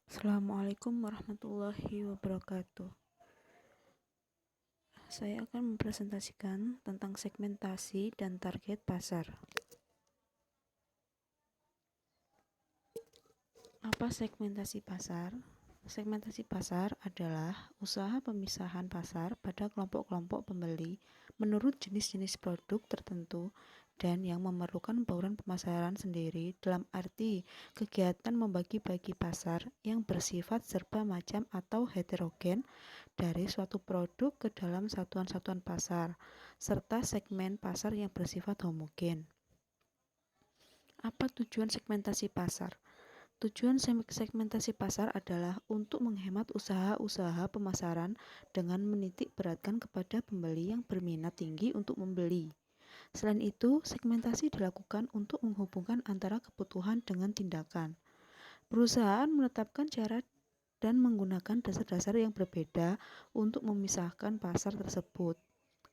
Assalamualaikum warahmatullahi wabarakatuh. Saya akan mempresentasikan tentang segmentasi dan target pasar. Apa segmentasi pasar? Segmentasi pasar adalah usaha pemisahan pasar pada kelompok-kelompok pembeli menurut jenis-jenis produk tertentu dan yang memerlukan bauran pemasaran sendiri, dalam arti kegiatan membagi-bagi pasar yang bersifat serba macam atau heterogen dari suatu produk ke dalam satuan-satuan pasar, serta segmen pasar yang bersifat homogen. Apa tujuan segmentasi pasar? Tujuan segmentasi pasar adalah untuk menghemat usaha-usaha pemasaran dengan menitik beratkan kepada pembeli yang berminat tinggi untuk membeli. Selain itu, segmentasi dilakukan untuk menghubungkan antara kebutuhan dengan tindakan. Perusahaan menetapkan cara dan menggunakan dasar-dasar yang berbeda untuk memisahkan pasar tersebut.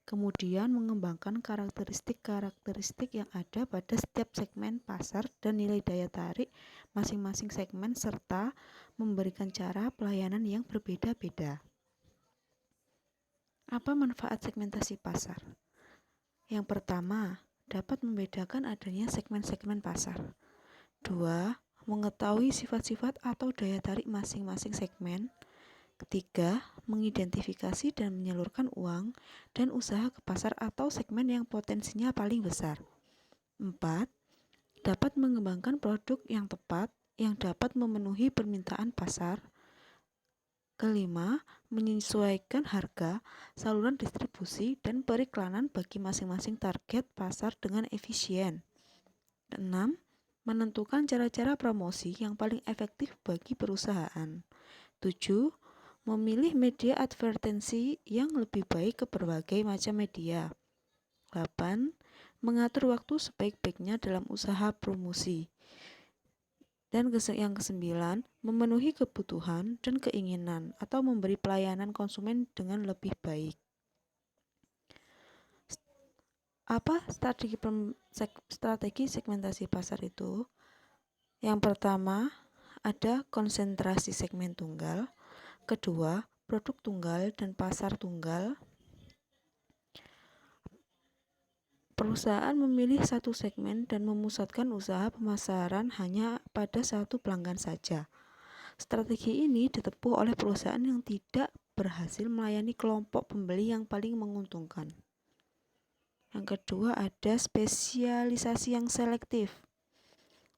Kemudian mengembangkan karakteristik-karakteristik yang ada pada setiap segmen pasar dan nilai daya tarik masing-masing segmen serta memberikan cara pelayanan yang berbeda-beda. Apa manfaat segmentasi pasar? Yang pertama, dapat membedakan adanya segmen-segmen pasar. 2. Mengetahui sifat-sifat atau daya tarik masing-masing segmen. Ketiga, mengidentifikasi dan menyalurkan uang dan usaha ke pasar atau segmen yang potensinya paling besar. 4. Dapat mengembangkan produk yang tepat yang dapat memenuhi permintaan pasar. Kelima, menyesuaikan harga, saluran distribusi, dan periklanan bagi masing-masing target pasar dengan efisien. 6. Menentukan cara-cara promosi yang paling efektif bagi perusahaan. 7. Memilih media advertensi yang lebih baik ke berbagai macam media. 8. Mengatur waktu sebaik-baiknya dalam usaha promosi. Dan yang kesembilan, memenuhi kebutuhan dan keinginan atau memberi pelayanan konsumen dengan lebih baik. Apa strategi segmentasi pasar itu? Yang pertama, ada konsentrasi segmen tunggal. Kedua, produk tunggal dan pasar tunggal. Perusahaan memilih satu segmen dan memusatkan usaha pemasaran hanya pada satu pelanggan saja. Strategi ini ditempuh oleh perusahaan yang tidak berhasil melayani kelompok pembeli yang paling menguntungkan. Yang kedua, ada spesialisasi yang selektif.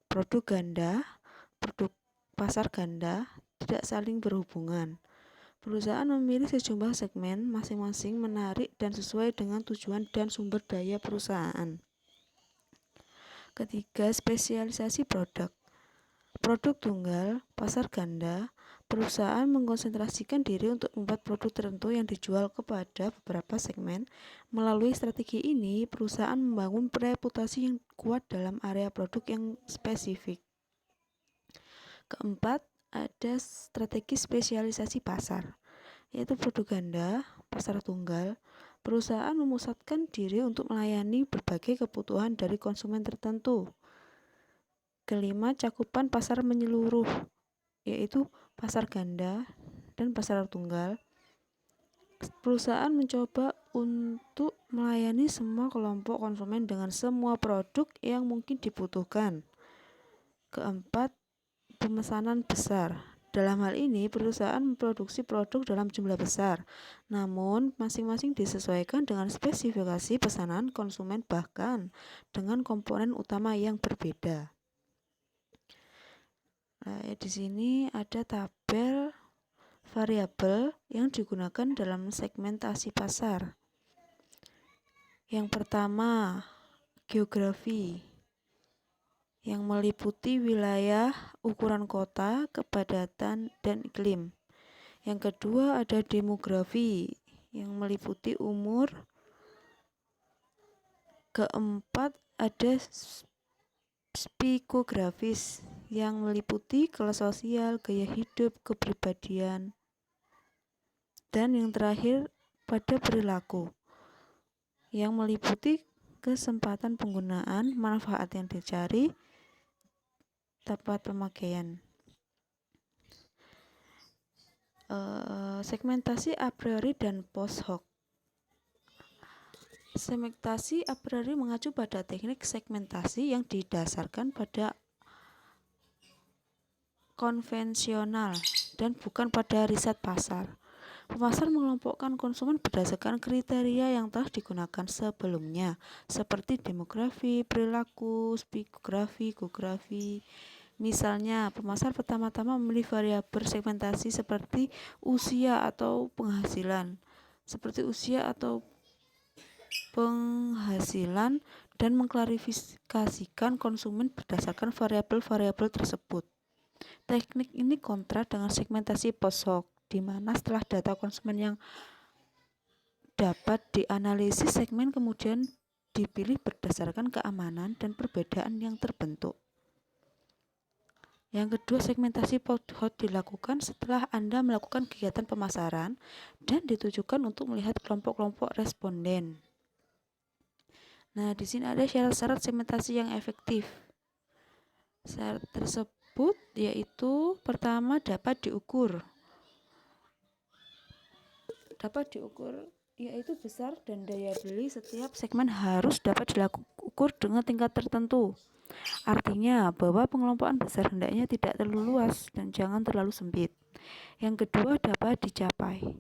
Produk ganda, produk pasar ganda tidak saling berhubungan. Perusahaan memilih sejumlah segmen masing-masing menarik dan sesuai dengan tujuan dan sumber daya perusahaan. Ketiga, spesialisasi produk. Produk tunggal, pasar ganda, perusahaan mengkonsentrasikan diri untuk membuat produk tertentu yang dijual kepada beberapa segmen. Melalui strategi ini, perusahaan membangun reputasi yang kuat dalam area produk yang spesifik. Keempat, ada strategi spesialisasi pasar, yaitu produk ganda, pasar tunggal. Perusahaan memusatkan diri untuk melayani berbagai kebutuhan dari konsumen tertentu. Kelima, cakupan pasar menyeluruh, yaitu pasar ganda dan pasar tunggal. Perusahaan mencoba untuk melayani semua kelompok konsumen dengan semua produk yang mungkin dibutuhkan. Keempat, pemesanan besar. Dalam hal ini, perusahaan memproduksi produk dalam jumlah besar, namun masing-masing disesuaikan dengan spesifikasi pesanan konsumen bahkan dengan komponen utama yang berbeda. Nah, di sini ada tabel variabel yang digunakan dalam segmentasi pasar. Yang pertama, geografi, yang meliputi wilayah, ukuran kota, kepadatan, dan iklim. Yang kedua ada demografi, yang meliputi umur. Keempat ada psikografis, yang meliputi kelas sosial, gaya hidup, kepribadian. Dan yang terakhir pada perilaku, yang meliputi kesempatan penggunaan, manfaat yang dicari, tempat pemakaian. Segmentasi a priori dan post hoc. Segmentasi a priori mengacu pada teknik segmentasi yang didasarkan pada konvensional dan bukan pada riset pasar. Pemasar mengelompokkan konsumen berdasarkan kriteria yang telah digunakan sebelumnya, seperti demografi, perilaku, psikografi, geografi. Misalnya, pemasar pertama-tama memilih variabel segmentasi seperti usia atau penghasilan, dan mengklarifikasikan konsumen berdasarkan variabel-variabel tersebut. Teknik ini kontra dengan segmentasi post hoc, di mana setelah data konsumen yang dapat dianalisis, segmen kemudian dipilih berdasarkan keamanan dan perbedaan yang terbentuk. Yang kedua, segmentasi post hoc dilakukan setelah Anda melakukan kegiatan pemasaran dan ditujukan untuk melihat kelompok-kelompok responden. Nah, di sini ada syarat-syarat segmentasi yang efektif. Syarat tersebut yaitu pertama, dapat diukur yaitu besar dan daya beli setiap segmen harus dapat diukur dengan tingkat tertentu. Artinya bahwa pengelompokan besar hendaknya tidak terlalu luas dan jangan terlalu sempit. Yang kedua, dapat dicapai.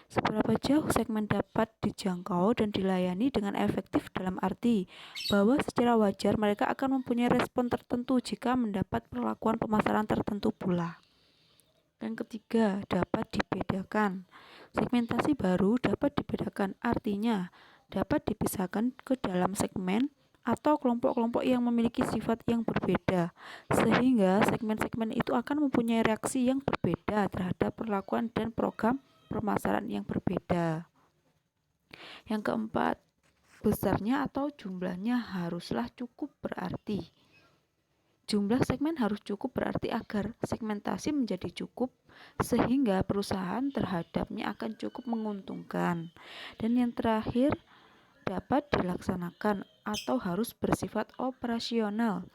Seberapa jauh segmen dapat dijangkau dan dilayani dengan efektif dalam arti bahwa secara wajar mereka akan mempunyai respon tertentu jika mendapat perlakuan pemasaran tertentu pula. Yang ketiga, dapat dibedakan. Segmentasi baru dapat dibedakan, artinya dapat dipisahkan ke dalam segmen atau kelompok-kelompok yang memiliki sifat yang berbeda, sehingga segmen-segmen itu akan mempunyai reaksi yang berbeda terhadap perlakuan dan program pemasaran yang berbeda. Yang keempat, besarnya atau jumlahnya haruslah cukup berarti. Jumlah segmen harus cukup berarti agar segmentasi menjadi cukup sehingga perusahaan terhadapnya akan cukup menguntungkan. Dan yang terakhir, dapat dilaksanakan atau harus bersifat operasional.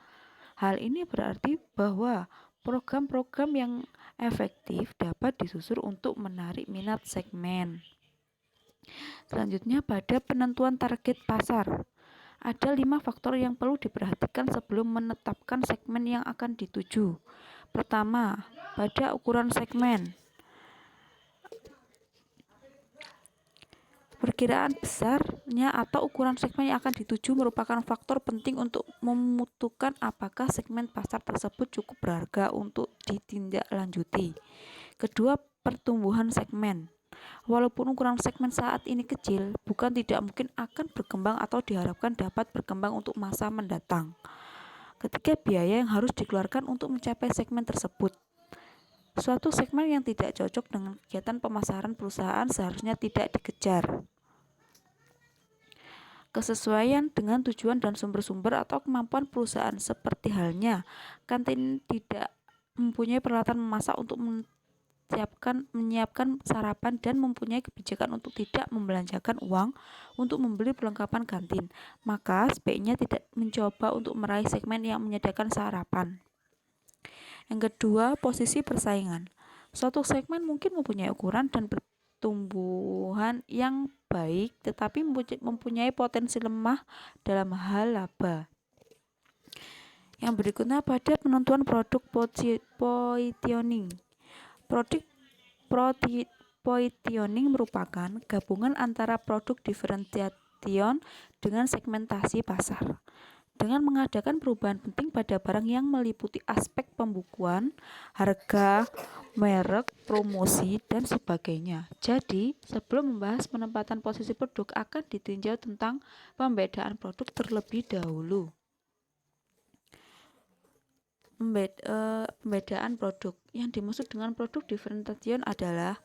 Hal ini berarti bahwa program-program yang efektif dapat disusun untuk menarik minat segmen. Selanjutnya, pada penentuan target pasar. Ada 5 faktor yang perlu diperhatikan sebelum menetapkan segmen yang akan dituju. Pertama, pada ukuran segmen. Perkiraan besarnya atau ukuran segmen yang akan dituju merupakan faktor penting untuk memutuskan apakah segmen pasar tersebut cukup berharga untuk ditindaklanjuti. Kedua, pertumbuhan segmen. Walaupun ukuran segmen saat ini kecil, bukan tidak mungkin akan berkembang atau diharapkan dapat berkembang untuk masa mendatang. Ketiga, biaya yang harus dikeluarkan untuk mencapai segmen tersebut. Suatu segmen yang tidak cocok dengan kegiatan pemasaran perusahaan seharusnya tidak dikejar. Kesesuaian dengan tujuan dan sumber-sumber atau kemampuan perusahaan, seperti halnya kantin tidak mempunyai peralatan memasak untuk menyiapkan sarapan dan mempunyai kebijakan untuk tidak membelanjakan uang untuk membeli perlengkapan kantin, maka sebaiknya tidak mencoba untuk meraih segmen yang menyediakan sarapan. Yang kedua, posisi persaingan. Suatu segmen mungkin mempunyai ukuran dan pertumbuhan yang baik, tetapi mempunyai potensi lemah dalam hal laba. Yang berikutnya, pada penentuan produk positioning. Produk positioning merupakan gabungan antara produk differentiation dengan segmentasi pasar. Dengan mengadakan perubahan penting pada barang yang meliputi aspek pembukuan, harga, merek, promosi, dan sebagainya. Jadi, sebelum membahas penempatan posisi produk, akan ditinjau tentang pembedaan produk terlebih dahulu. Pembedaan produk. Yang dimaksud dengan produk differentiation adalah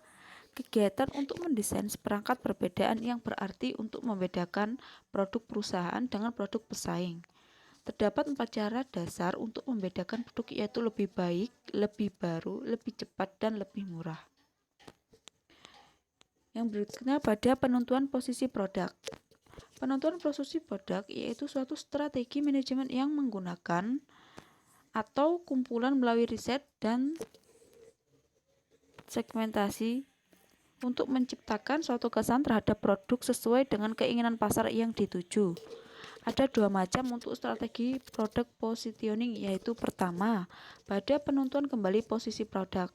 kegiatan untuk mendesain seperangkat perbedaan yang berarti untuk membedakan produk perusahaan dengan produk pesaing. Terdapat 4 cara dasar untuk membedakan produk, yaitu lebih baik, lebih baru, lebih cepat, dan lebih murah. Yang berikutnya, pada penentuan posisi produk. Penentuan posisi produk yaitu suatu strategi manajemen yang menggunakan atau kumpulan melalui riset dan segmentasi untuk menciptakan suatu kesan terhadap produk sesuai dengan keinginan pasar yang dituju. Ada dua macam untuk strategi product positioning, yaitu pertama, pada penentuan kembali posisi produk,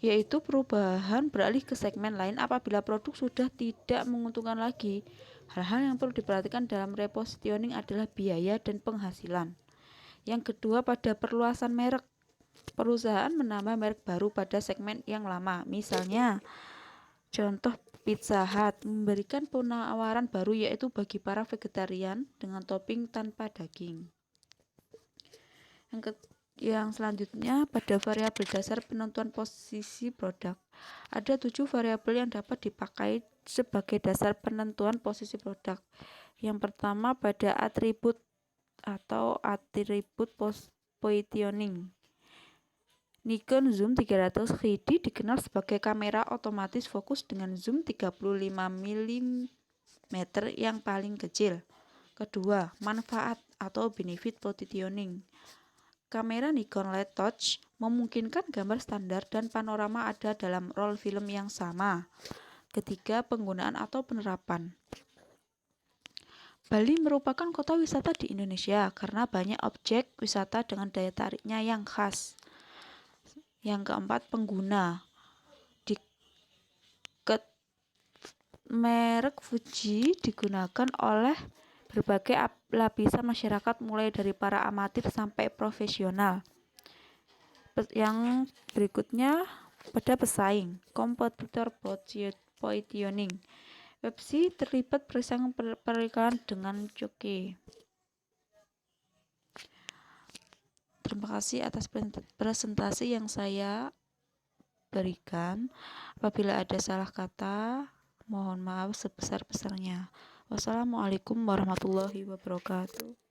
yaitu perubahan beralih ke segmen lain apabila produk sudah tidak menguntungkan lagi. Hal-hal yang perlu diperhatikan dalam repositioning adalah biaya dan penghasilan. Yang kedua, pada perluasan merek. Perusahaan menambah merek baru pada segmen yang lama. Misalnya, contoh Pizza Hut memberikan penawaran baru yaitu bagi para vegetarian dengan topping tanpa daging. Yang selanjutnya, pada variabel dasar penentuan posisi produk. Ada 7 variabel yang dapat dipakai sebagai dasar penentuan posisi produk. Yang pertama, pada atribut atau atribut positioning. Nikon zoom 300 HD dikenal sebagai kamera otomatis fokus dengan zoom 35 mm yang paling kecil. Kedua, manfaat atau benefit positioning. Kamera Nikon Light Touch memungkinkan gambar standar dan panorama ada dalam roll film yang sama. Ketiga, penggunaan atau penerapan. Bali merupakan kota wisata di Indonesia karena banyak objek wisata dengan daya tariknya yang khas. Yang keempat, pengguna. Merek Fuji digunakan oleh berbagai lapisan masyarakat mulai dari para amatir sampai profesional. Yang berikutnya, pada pesaing, kompetitor positioning. Pepsi terlibat persaingan periklanan dengan Jockey. Terima kasih atas presentasi yang saya berikan. Apabila ada salah kata, mohon maaf sebesar-besarnya. Wassalamualaikum warahmatullahi wabarakatuh.